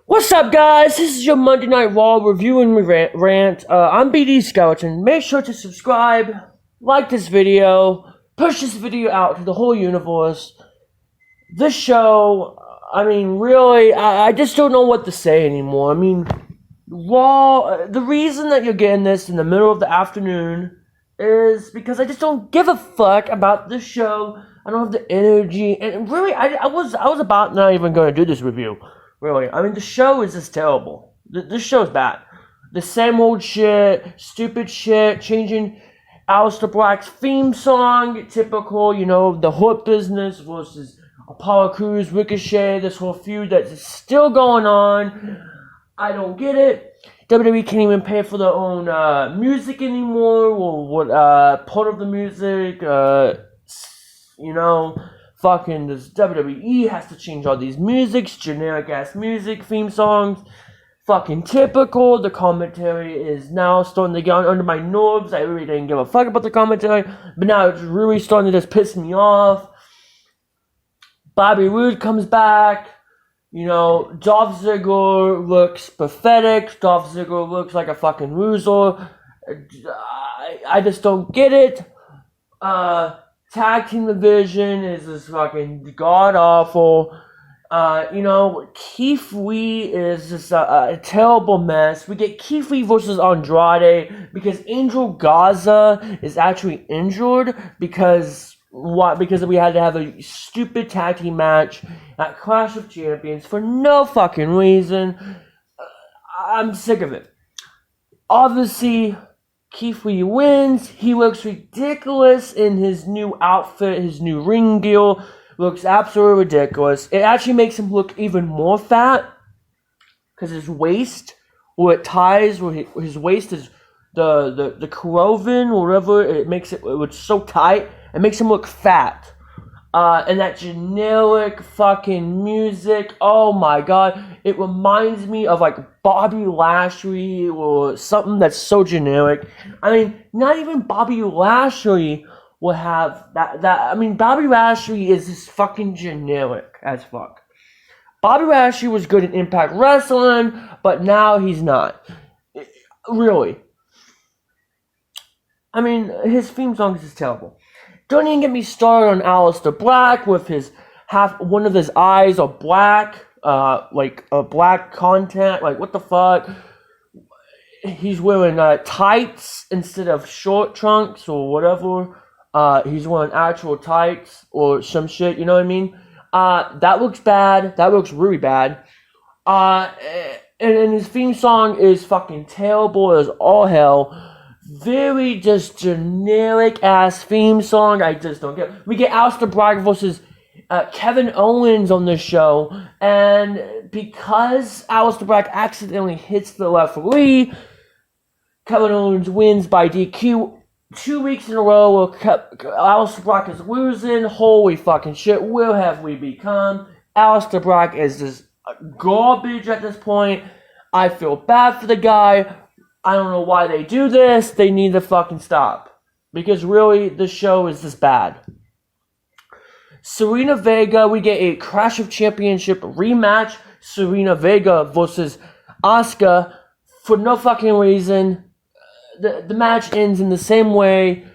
What's up, guys? This is your Monday Night Raw reviewing rant. I'm BD Skeleton. Make sure to subscribe, like this video, push this video out to the whole universe. This show, really, I just don't know what to say anymore. Raw, the reason that you're getting this in the middle of the afternoon is because I just don't give a fuck about this show. I don't have the energy, and really, I was about not even going to do this review. Really, the show is just terrible. This show's bad. The same old shit, stupid shit, changing Aleister Black's theme song, typical, the Hurt Business versus Apollo Crews, Ricochet, this whole feud that's still going on. I don't get it. WWE can't even pay for their own music anymore, or what part of the music, fucking this WWE has to change all these musics, generic ass music, theme songs. Fucking typical. The commentary is now starting to get under my nerves. I really didn't give a fuck about the commentary, but now it's really starting to just piss me off. Bobby Roode comes back. Dolph Ziggler looks pathetic. Dolph Ziggler looks like a fucking loser. I just don't get it. Tag team division is just fucking god awful. Keith Lee is just a terrible mess. We get Keith Lee versus Andrade because Angel Garza is actually injured because we had to have a stupid tag team match at Clash of Champions for no fucking reason. I'm sick of it. Obviously, Keith Lee wins. He looks ridiculous in his new outfit, his new ring gear. Looks absolutely ridiculous. It actually makes him look even more fat because his waist, where it ties, where his waist is the cloven or whatever. It's so tight. It makes him look fat. And that generic fucking music, oh my god, it reminds me of like Bobby Lashley or something that's so generic. Not even Bobby Lashley will have that. Bobby Lashley is just fucking generic as fuck. Bobby Lashley was good in Impact Wrestling, but now he's not. Really. His theme song is just terrible. Don't even get me started on Aleister Black with one of his eyes are black, like a black content. Like, what the fuck? He's wearing tights instead of short trunks or whatever. He's wearing actual tights or some shit. You know what I mean? That looks bad. That looks really bad. And his theme song is fucking terrible as all hell. Very just generic ass theme song. I just don't get it. We get Aleister Black versus Kevin Owens on this show, and because Aleister Black accidentally hits the referee, Kevin Owens wins by DQ 2 weeks in a row where Aleister Black is losing. Holy fucking shit, where have we become? Aleister Black is just garbage at this point. I feel bad for the guy. I don't know why they do this. They need to fucking stop. Because really, the show is just bad. Serena Vega, we get a Clash of Championship rematch. Serena Vega versus Asuka for no fucking reason. The match ends in the same way.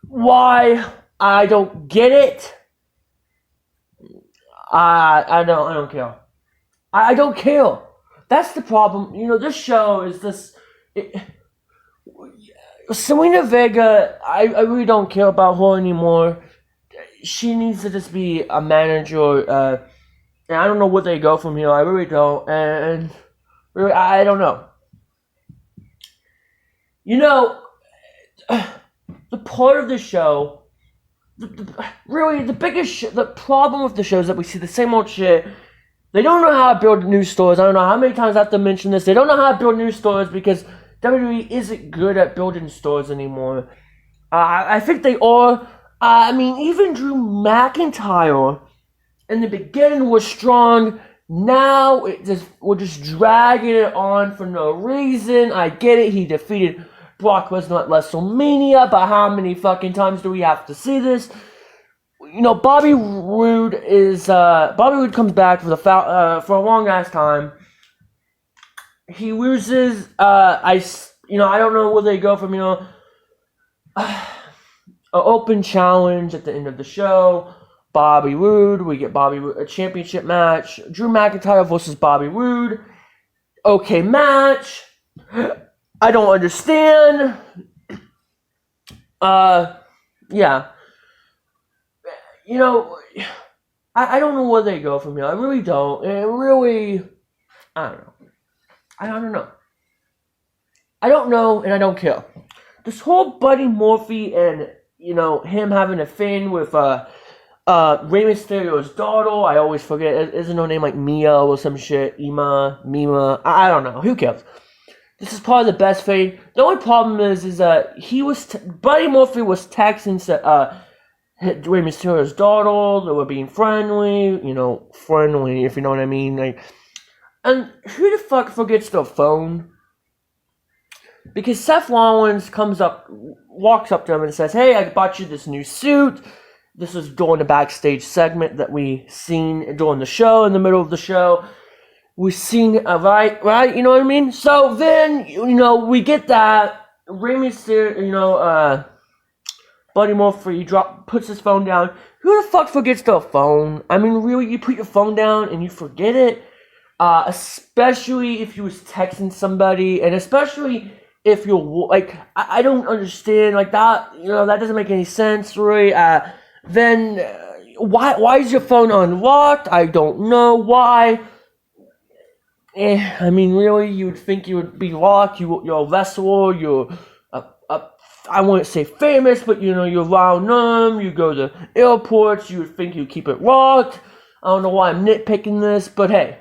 Why? I don't get it. I don't care. I don't care. That's the problem. This show is this. Serena Vega, I really don't care about her anymore. She needs to just be a manager, and I don't know where they go from here. I really don't, and really, I don't know. The part of the show, the problem with the show is that we see the same old shit. They don't know how to build new stores. I don't know how many times I have to mention this. They don't know how to build new stores because WWE isn't good at building stores anymore. I think they are. Even Drew McIntyre in the beginning was strong. Now we're just dragging it on for no reason. I get it. He defeated Brock Lesnar at WrestleMania, but how many fucking times do we have to see this? Bobby Roode comes back for for a long ass time. He loses. I don't know where they go from. An open challenge at the end of the show. Bobby Roode. We get Bobby Roode, a championship match. Drew McIntyre versus Bobby Roode. Okay match. I don't understand. Yeah. I don't know where they go from here. I really don't. I don't know. I don't know. I don't know, and I don't care. This whole Buddy Murphy and, him having a thing with, Rey Mysterio's daughter. I always forget. Isn't her name like Mia or some shit? Mima? I don't know. Who cares? This is probably the best thing. The only problem is Buddy Murphy was texting, Rey Mysterio's daughter. They were being friendly, friendly, if you know what I mean. And who the fuck forgets their phone? Because Seth Rollins walks up to him and says, "Hey, I bought you this new suit." This was during the backstage segment that we seen during the show, in the middle of the show. We seen, right? You know what I mean? So then, we get that. Rey Mysterio, Buddy Murphy puts his phone down. Who the fuck forgets their phone? I mean, really, you put your phone down and you forget it? Especially if you was texting somebody, and especially if you're, I don't understand, that, that doesn't make any sense, really. Then, why is your phone unlocked? I don't know why. I mean, really, you would think you would be locked. You're a wrestler. You're I wouldn't say famous, but you're around them. You go to airports. You would think you'd keep it locked. I don't know why I'm nitpicking this, but hey,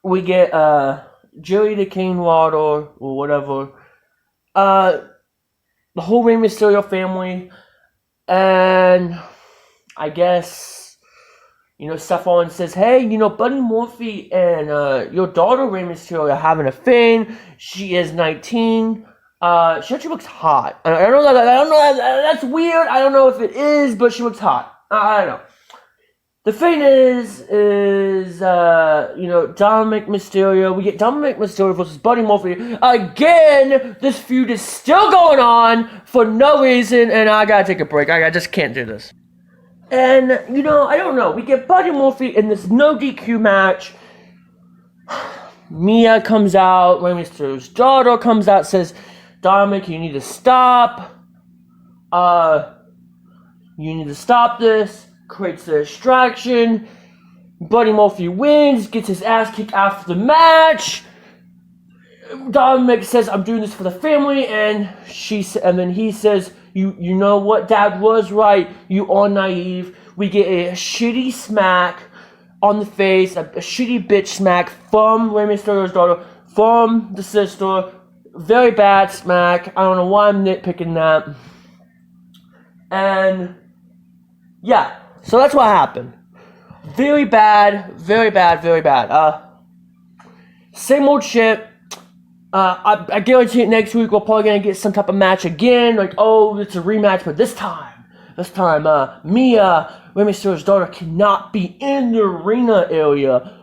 we get Jerry the King Lawler or whatever. The whole Rey Mysterio family, and I guess. Seth Rollins says, "Hey, Buddy Murphy and your daughter Rey Mysterio are having a thing. She is 19. She actually looks hot. I don't know. That's weird. I don't know if it is, but she looks hot. I don't know. The thing is, Dominic Mysterio. We get Dominic Mysterio versus Buddy Murphy again. This feud is still going on for no reason, and I gotta take a break. I just can't do this." And, I don't know. We get Buddy Murphy in this no DQ match. Mia comes out. Rey Mysterio's daughter comes out, says, "Dominic, you need to stop. You need to stop this." Creates a distraction. Buddy Murphy wins. Gets his ass kicked after the match. Dominic says, "I'm doing this for the family." And then he says, You know what? Dad was right. You are naive. We get a shitty smack on the face, a shitty bitch smack from Rey Mysterio's daughter, from the sister. Very bad smack. I don't know why I'm nitpicking that. And yeah, so that's what happened. Very bad, very bad, very bad. Same old shit. I guarantee it next week we're probably going to get some type of match again. It's a rematch, but this time, Mia, Rey Mysterio's daughter, cannot be in the arena area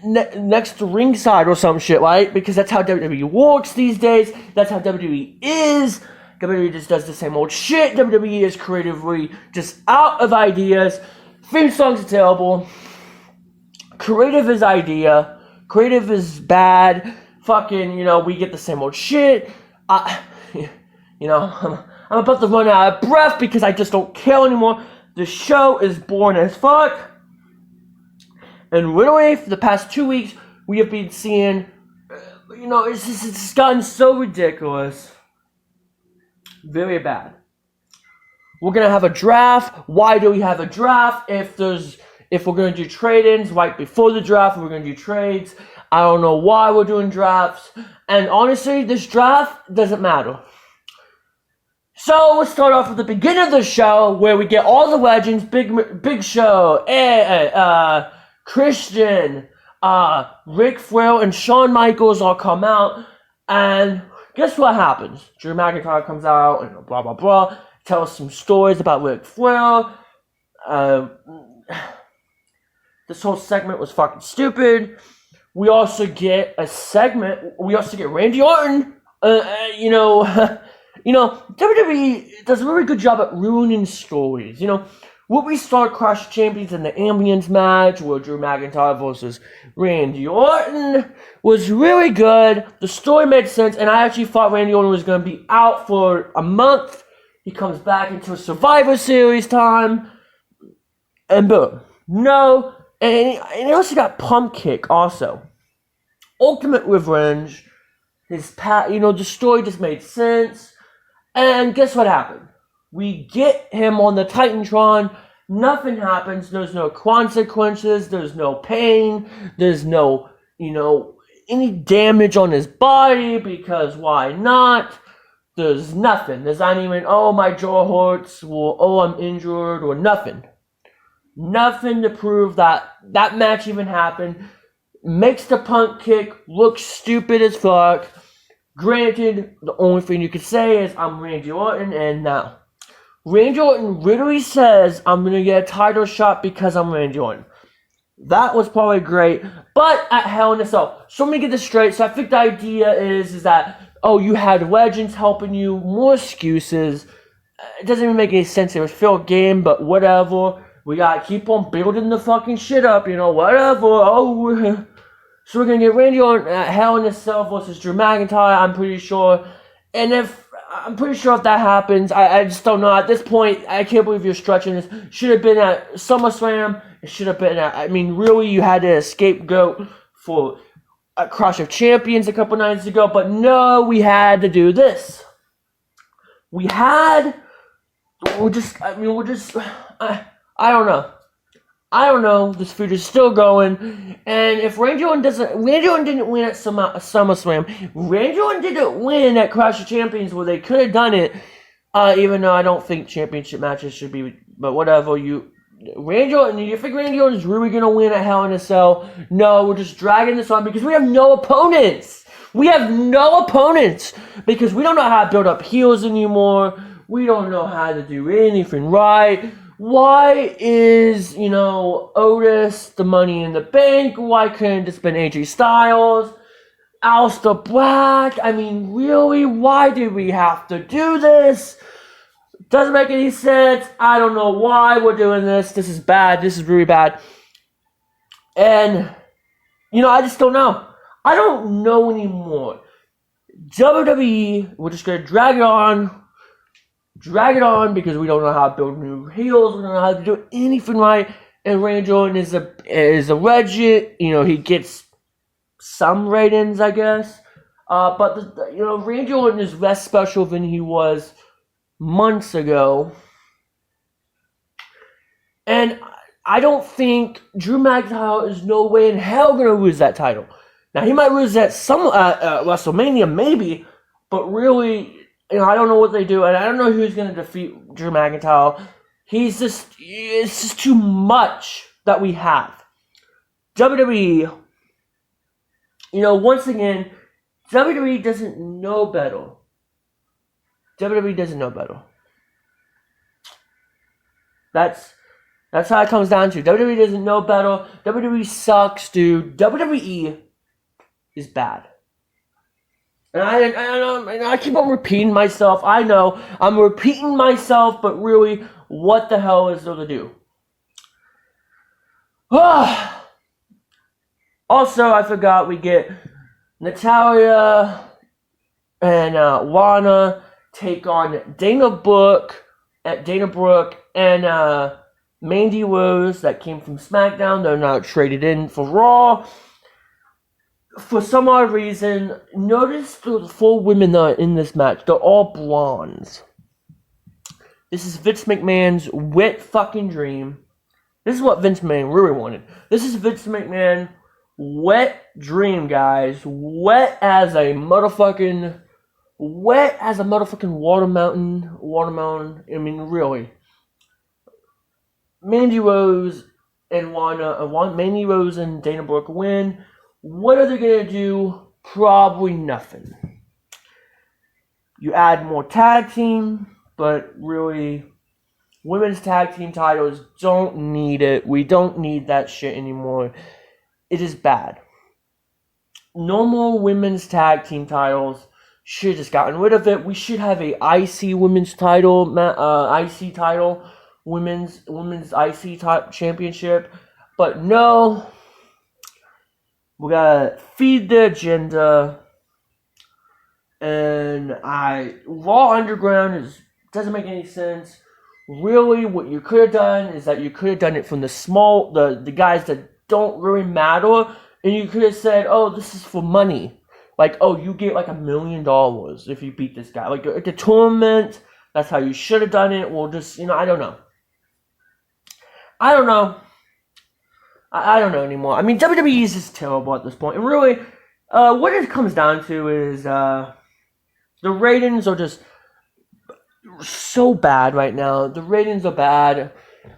next to ringside or some shit, right? Because that's how WWE works these days. That's how WWE is. WWE just does the same old shit. WWE is creatively just out of ideas. Theme songs are terrible. Creative is idea. Creative is bad. Fucking, we get the same old shit. I'm about to run out of breath because I just don't care anymore. The show is boring as fuck. And literally, for the past 2 weeks, we have been seeing, it's gotten so ridiculous. Very bad. We're going to have a draft. Why do we have a draft? If we're going to do trade-ins right before the draft, we're going to do trades. I don't know why we're doing drafts. And honestly, this draft doesn't matter. So, let's start off with the beginning of the show, where we get all the legends, Big Show, Christian, Ric Flair, and Shawn Michaels all come out. And guess what happens? Drew McIntyre comes out, and blah, blah, blah. tell us some stories about Ric Flair. This whole segment was fucking stupid. We also get a segment. We also get Randy Orton. WWE does a very good job at ruining stories. What we start Clash Champions in the Ambulance match, where Drew McIntyre versus Randy Orton, was really good. The story made sense, and I actually thought Randy Orton was going to be out for a month. He comes back into a Survivor Series time, and boom. No, and he also got Pump Kick also. Ultimate Revenge. The story just made sense. And guess what happened? We get him on the Titantron. Nothing happens. There's no consequences. There's no pain. There's no, any damage on his body, because why not? There's nothing. There's not even, oh, my jaw hurts, or oh, I'm injured, or nothing. Nothing to prove that match even happened. Makes the Pump Kick look stupid as fuck. Granted, the only thing you could say is, I'm Randy Orton, and now. Randy Orton literally says, I'm going to get a title shot because I'm Randy Orton. That was probably great, but at Hell in a Cell. So let me get this straight. So I think the idea is that, oh, you had legends helping you, more excuses. It doesn't even make any sense. It was fair game, but whatever. We gotta keep on building the fucking shit up, whatever. Oh, so we're gonna get Randy Orton at Hell in a Cell versus Drew McIntyre, I'm pretty sure. And if that happens, I just don't know. At this point, I can't believe you're stretching this. Should have been at SummerSlam. It should have been at, really, you had a scapegoat for a Clash of Champions a couple nights ago, but no, we had to do this. I don't know. This feud is still going. And if Randy Orton didn't win at SummerSlam. Randy Orton didn't win at Clash of Champions, where they could have done it. Even though I don't think championship matches should be, but whatever. You think Randy Orton is really going to win at Hell in a Cell? No, we're just dragging this on because we have no opponents. Because we don't know how to build up heels anymore. We don't know how to do anything right. Why is, Otis the Money in the Bank? Why couldn't it just been AJ Styles? Aleister Black? Really? Why did we have to do this? Doesn't make any sense. I don't know why we're doing this. This is bad. This is really bad. And, I just don't know. I don't know anymore. WWE, we're just going to drag it on because we don't know how to build new heels. We don't know how to do anything right. And Randy Orton is a legend. He gets some ratings, I guess. But Randy Orton is less special than he was months ago. And I don't think Drew McIntyre is no way in hell going to lose that title. Now, he might lose at WrestleMania, maybe. But really, I don't know what they do, and I don't know who's going to defeat Drew McIntyre. It's just too much that we have. WWE, once again, WWE doesn't know better. WWE doesn't know better. That's how it comes down to. WWE doesn't know better. WWE sucks, dude. WWE is bad. And I keep on repeating myself. I know I'm repeating myself, but really, what the hell is there to do? Also, I forgot we get Natalya and Lana take on Dana Brooke and Mandy Rose that came from SmackDown. They're now traded in for Raw. For some odd reason, notice the 4 women that are in this match. They're all blondes. This is Vince McMahon's wet fucking dream. This is what Vince McMahon really wanted. This is Vince McMahon wet dream, guys. Wet as a motherfucking watermelon. Really. Mandy Rose and Mandy Rose and Dana Brooke win. What are they going to do? Probably nothing. You add more tag team. but really, women's tag team titles don't need it. We don't need that shit anymore. It is bad. No more women's tag team titles. Should have just gotten rid of it. We should have a IC women's title, IC title, women's IC championship. But no, we gotta feed the agenda. And Raw Underground doesn't make any sense. Really, what you could have done is that you could have done it from the guys that don't really matter, and you could have said, "Oh, this is for money." Like, "Oh, you get like $1 million if you beat this guy." Like at the tournament, that's how you should have done it. Well, just I don't know. I don't know anymore. I mean, WWE is just terrible at this point, and really, what it comes down to is the ratings are just so bad right now. The ratings are bad.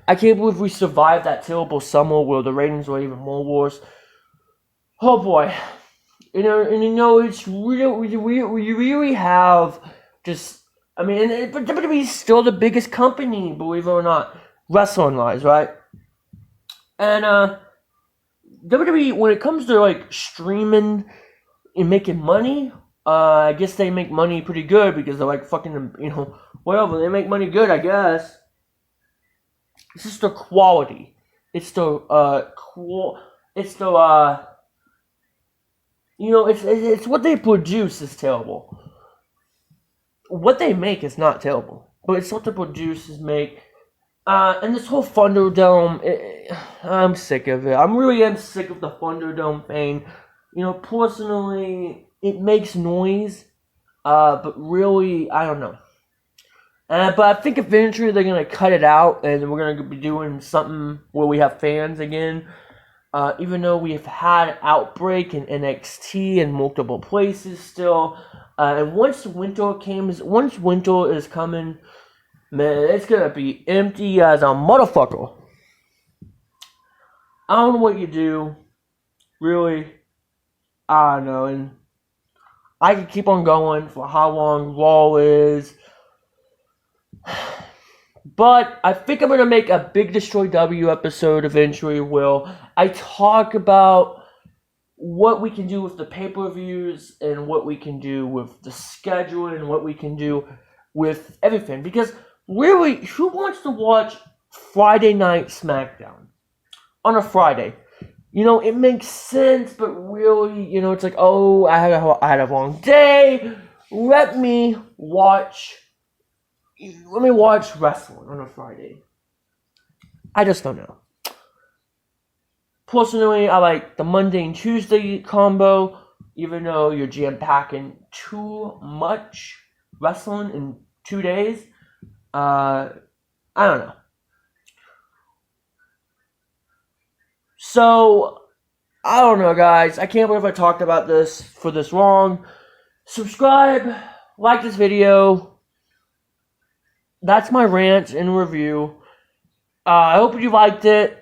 I can't believe we survived that terrible summer where the ratings were even more worse. Oh boy. It's real. We really have just. I mean, but WWE is still the biggest company, believe it or not, wrestling-wise, right? And WWE, when it comes to like streaming and making money, I guess they make money pretty good because they're like fucking, whatever. They make money good, I guess. It's just the quality. It's the it's what they produce is terrible. What they make is not terrible, but it's what the producers make. And this whole Thunderdome, I'm sick of it. I really am sick of the Thunderdome thing. Personally, it makes noise, but really, I don't know. But I think eventually they're going to cut it out, and we're going to be doing something where we have fans again. Even though we've had Outbreak in NXT in multiple places still. And once winter is coming, man, it's going to be empty as a motherfucker. I don't know what you do. Really. I don't know. And I can keep on going for how long Raw is. But I think I'm going to make a Big Destroy W episode eventually where I talk about what we can do with the pay-per-views and what we can do with the schedule and what we can do with everything. Because really, who wants to watch Friday Night SmackDown on a Friday? It makes sense, but really, it's like, oh, I had a long day. Let me watch wrestling on a Friday. I just don't know. Personally, I like the Monday and Tuesday combo, even though you're jam-packing too much wrestling in 2 days. I don't know. So, I don't know, guys. I can't believe I talked about this for this long. Subscribe, like this video. That's my rant and review. I hope you liked it.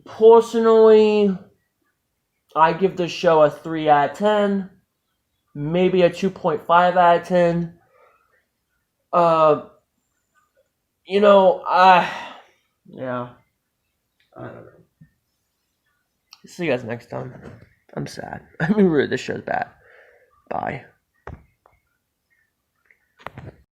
Personally, I give this show a 3 out of 10. Maybe a 2.5 out of 10. Yeah. I don't know. See you guys next time. I'm sad. I mean, really, this show's bad. Bye.